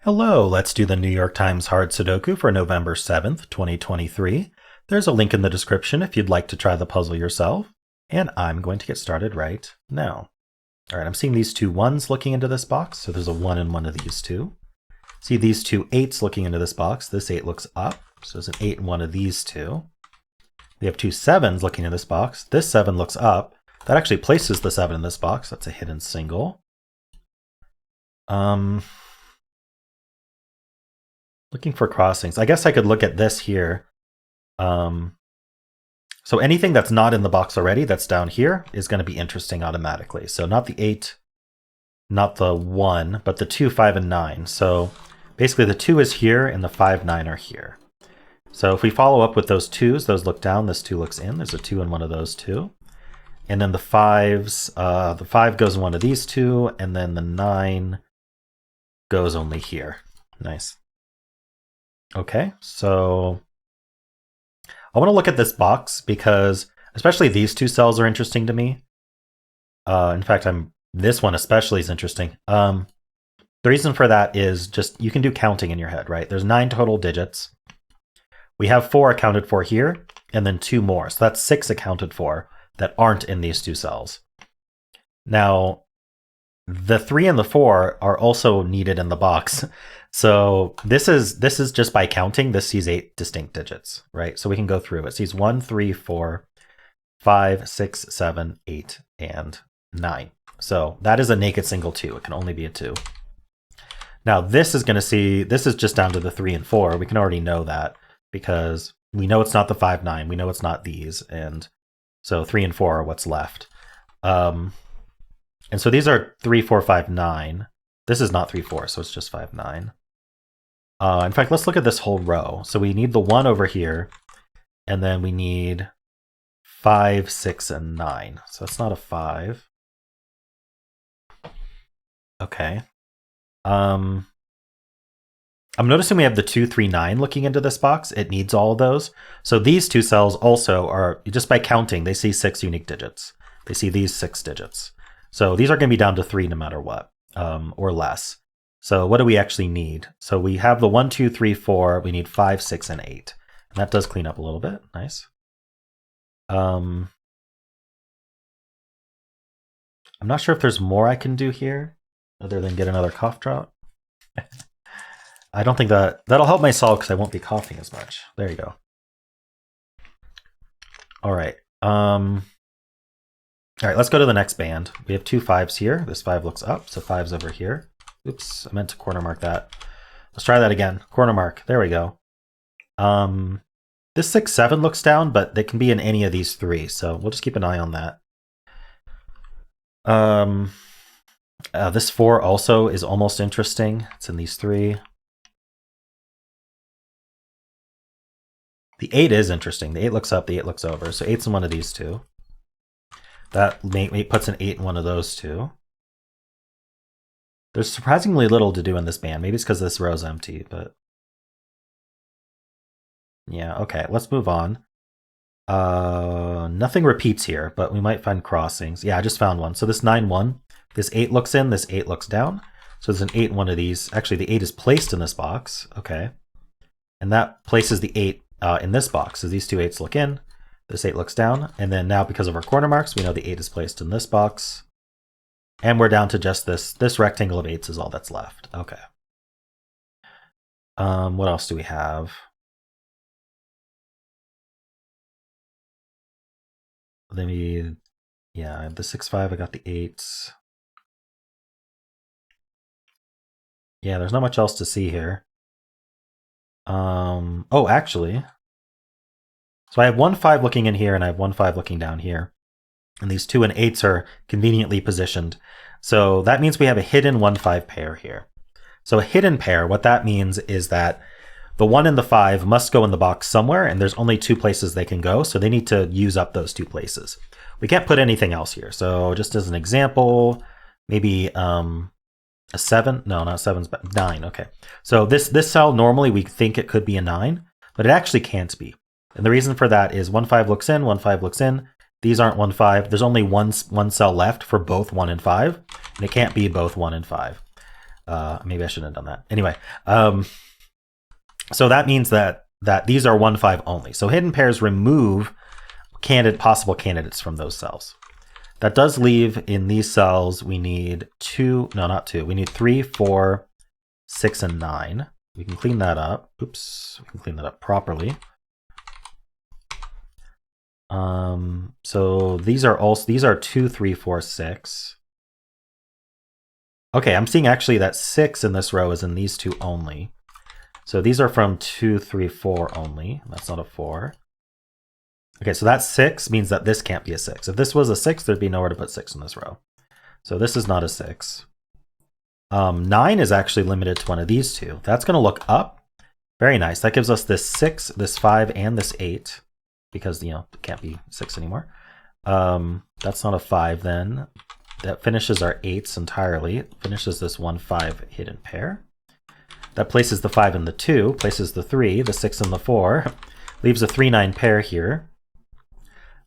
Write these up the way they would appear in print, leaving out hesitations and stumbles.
Hello, let's do the New York Times Hard Sudoku for November 7th, 2023. There's a link in the description if you'd like to try the puzzle yourself, and I'm going to get started right now. All right, I'm seeing these two ones looking into this box, so there's a 1 in one of these two. See these two 8s looking into this box. This 8 looks up, so there's an 8 in one of these two. We have two 7s looking in this box. This 7 looks up. That actually places the 7 in this box. That's a hidden single. Looking for crossings. I guess I could look at this here. So anything that's not in the box already that's down here is going to be interesting automatically. So not the 8, not the 1, but the 2, 5, and 9. So basically the 2 is here and the 5, 9 are here. So if we follow up with those 2s, those look down, this 2 looks in. There's a 2 in one of those two. And then the 5s, the 5 goes in one of these two, and then the 9 goes only here. Nice. Okay, so I want to look at this box because especially these two cells are interesting to me. In fact, this one especially is interesting. The reason for that is just you can do counting in your head, right? There's 9 total digits. We have 4 accounted for here, and then 2 more. So that's 6 accounted for that aren't in these two cells. Now, the 3 and the 4 are also needed in the box. So this is just by counting. This sees 8 distinct digits, right? So we can go through. It sees 1, 3, 4, 5, 6, 7, 8, and 9. So that is a naked single 2. It can only be a 2. Now this is going to see, this is just down to the 3 and 4. We can already know that because we know it's not the 5, 9. We know it's not these. And so 3 and 4 are what's left. And so these are 3, 4, 5, 9. This is not 3, 4, so it's just 5, 9. In fact, let's look at this whole row. So we need the 1 over here, and then we need 5, 6, and 9. So it's not a 5. Okay. I'm noticing we have the 2, 3, 9 looking into this box. It needs all of those. So these two cells also are, just by counting, they see 6 unique digits. They see these 6 digits. So these are going to be down to 3 no matter what, or less. So what do we actually need? So we have the 1, 2, 3, 4. We need 5, 6, and 8. And that does clean up a little bit. Nice. I'm not sure if there's more I can do here other than get another cough drop. I don't think that'll help my solve because I won't be coughing as much. There you go. All right. All right, let's go to the next band. We have 2 5s here. This 5 looks up, so 5's over here. Oops, I meant to corner mark that. Let's try that again. Corner mark. There we go. This 6, 7 looks down, but they can be in any of these 3, so we'll just keep an eye on that. This 4 also is almost interesting. It's in these 3. The 8 is interesting. The 8 looks up, the 8 looks over. So 8's in one of these two. That puts an 8 in one of those two. There's surprisingly little to do in this band. Maybe it's because this row's empty, but yeah, okay, let's move on. Nothing repeats here, but we might find crossings. Yeah, I just found one. So this 9, 1, this 8 looks in, this 8 looks down. So there's an 8 in one of these. Actually, the 8 is placed in this box. Okay. And that places the 8 in this box. So these two 8s look in. This 8 looks down, and then now because of our corner marks, we know the 8 is placed in this box. And we're down to just this rectangle of 8s is all that's left. Okay. What else do we have? Maybe, yeah, I have the 6, 5, I got the 8s. Yeah, there's not much else to see here. Oh, actually. So I have 1, 5 looking in here, and I have 1, 5 looking down here. And these 2 and 8s are conveniently positioned. So that means we have a hidden 1, 5 pair here. So a hidden pair, what that means is that the 1 and the 5 must go in the box somewhere, and there's only 2 places they can go, so they need to use up those 2 places. We can't put anything else here. So just as an example, maybe a 7. No, not 7's, but 9. Okay. So this cell, normally we think it could be a 9, but it actually can't be. And the reason for that is 1, 5 looks in, 1, 5 looks in. These aren't 1, 5. There's only one cell left for both 1 and 5, and it can't be both 1 and 5. Maybe I shouldn't have done that. Anyway, so that means that these are 1, 5 only. So hidden pairs remove possible candidates from those cells. That does leave in these cells, we need 2, no, not 2. We need 3, 4, 6, and 9. We can clean that up. Oops, we can clean that up properly. So these are 2, 3, 4, 6. Okay, I'm seeing actually that 6 in this row is in these two only. So these are from 2, 3, 4 only. That's not a 4. Okay, so that 6 means that this can't be a 6. If this was a 6, there'd be nowhere to put 6 in this row. So this is not a 6. 9 is actually limited to one of these two. That's going to look up. Very nice. That gives us this 6, this 5, and this 8. Because, it can't be 6 anymore. That's not a 5 then. That finishes our 8s entirely. It finishes this 1, 5 hidden pair. That places the 5 and the 2. Places the 3, the 6, and the 4. Leaves a 3, 9 pair here.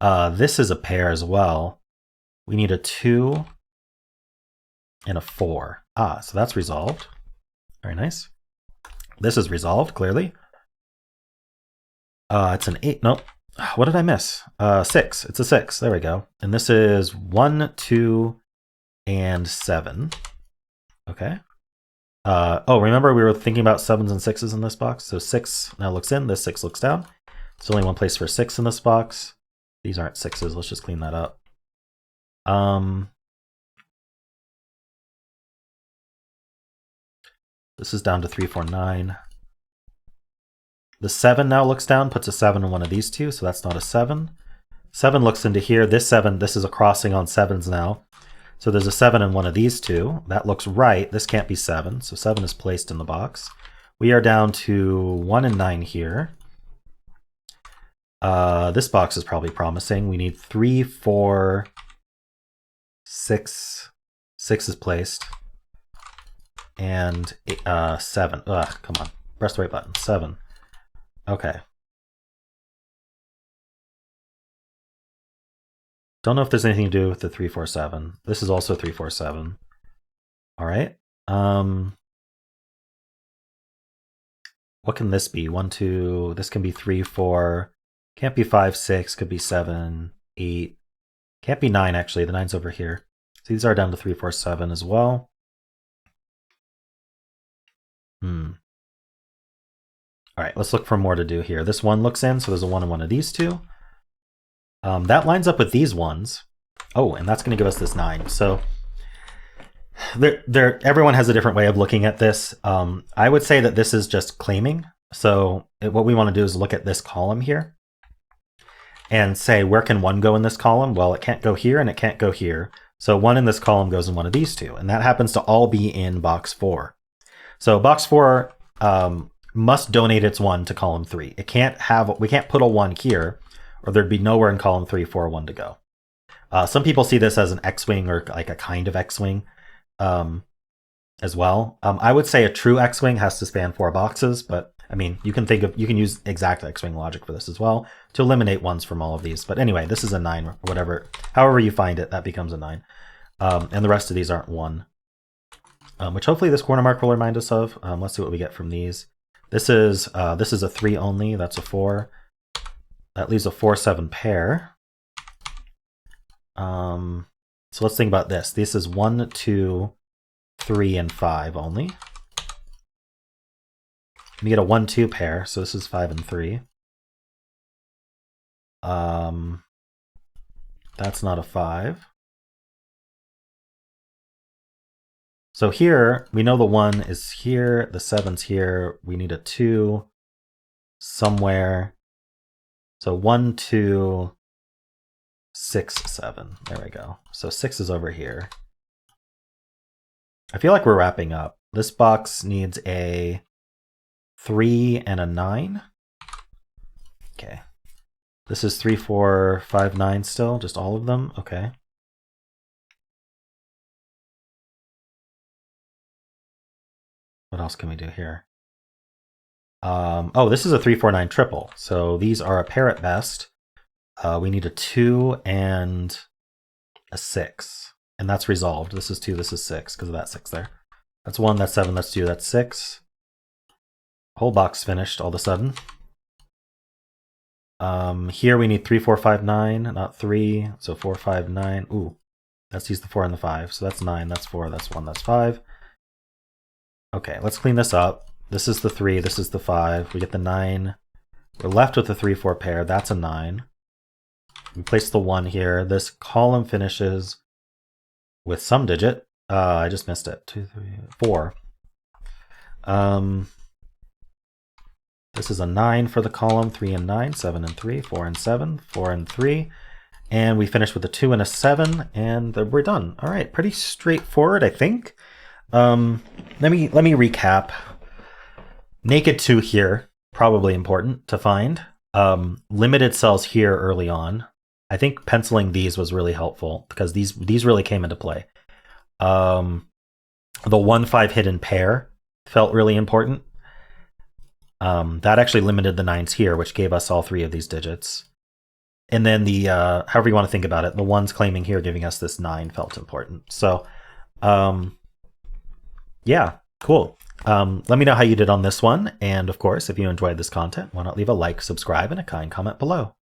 This is a pair as well. We need a 2 and a 4. So that's resolved. Very nice. This is resolved, clearly. It's an 8. Nope. What did I miss? 6. It's a 6. There we go. And this is 1, 2, and 7. Okay. Remember we were thinking about 7s and 6s in this box? So 6 now looks in. This 6 looks down. There's only one place for 6 in this box. These aren't 6s. Let's just clean that up. This is down to 3, 4, 9. The 7 now looks down, puts a 7 in one of these two, so that's not a 7. 7 looks into here. This 7, this is a crossing on 7s now. So there's a 7 in one of these two. That looks right. This can't be 7, so 7 is placed in the box. We are down to 1 and 9 here. This box is probably promising. We need 3, 4, 6. 6 is placed. And 7. Ugh, come on. Press the right button. 7. Okay. Don't know if there's anything to do with the 3, 4, 7. This is also 3, 4, 7. All right. What can this be? 1, 2. This can be 3, 4. Can't be 5, 6. Could be 7, 8. Can't be 9, actually. The 9's over here. So these are down to 3, 4, 7 as well. All right, let's look for more to do here. This 1 looks in, so there's a 1 in one of these two. That lines up with these ones. Oh, and that's going to give us this 9. So everyone has a different way of looking at this. I would say that this is just claiming. So what we want to do is look at this column here and say, where can 1 go in this column? Well, it can't go here and it can't go here. So 1 in this column goes in one of these two, and that happens to all be in box 4. So box 4 must donate its 1 to column 3. We can't put a 1 here, or there'd be nowhere in column 3 for a 1 to go. Some people see this as an X-wing or like a kind of X-wing as well. I would say a true X-wing has to span 4 boxes, but I mean, you can use exact X-wing logic for this as well to eliminate 1s from all of these. But anyway, this is a 9 or whatever. However you find it, that becomes a 9. And the rest of these aren't 1. Which hopefully this corner mark will remind us of. Let's see what we get from these. This is a 3 only. That's a 4. That leaves a 4, 7 pair. So let's think about this. This is 1, 2, 3, and 5 only. We get a 1, 2 pair, so this is 5 and 3. That's not a 5. So here, we know the 1 is here, the 7's here. We need a 2 somewhere. So 1, 2, 6, 7. There we go. So 6 is over here. I feel like we're wrapping up. This box needs a 3 and a 9. Okay. This is 3, 4, 5, 9 still, just all of them. Okay. What else can we do here? Oh, this is a 3, 4, 9 triple. So these are a pair at best. We need a 2 and a 6. And that's resolved. This is 2, this is 6 because of that 6 there. That's 1, that's 7, that's 2, that's 6. Whole box finished all of a sudden. Here we need 3, 4, 5, 9, not 3. So 4, 5, 9. Ooh, let's use the 4 and the 5. So that's 9, that's 4, that's 1, that's 5. Okay, let's clean this up. This is the 3, this is the 5. We get the 9. We're left with the 3, 4 pair. That's a 9. We place the 1 here. This column finishes with some digit. I just missed it. 2, 3, 4. This is a 9 for the column. 3 and 9, 7 and 3, 4 and 7, 4 and 3. And we finish with a 2 and a 7, and we're done. All right, pretty straightforward, I think. Let me recap. Naked 2 here, probably important to find. Limited cells here early on. I think penciling these was really helpful because these really came into play. The 1-5 hidden pair felt really important. That actually limited the 9s here, which gave us all 3 of these digits. And then the, however you want to think about it, the 1s claiming here giving us this 9 felt important. So, yeah, cool. Let me know how you did on this one. And of course, if you enjoyed this content, why not leave a like, subscribe, and a kind comment below.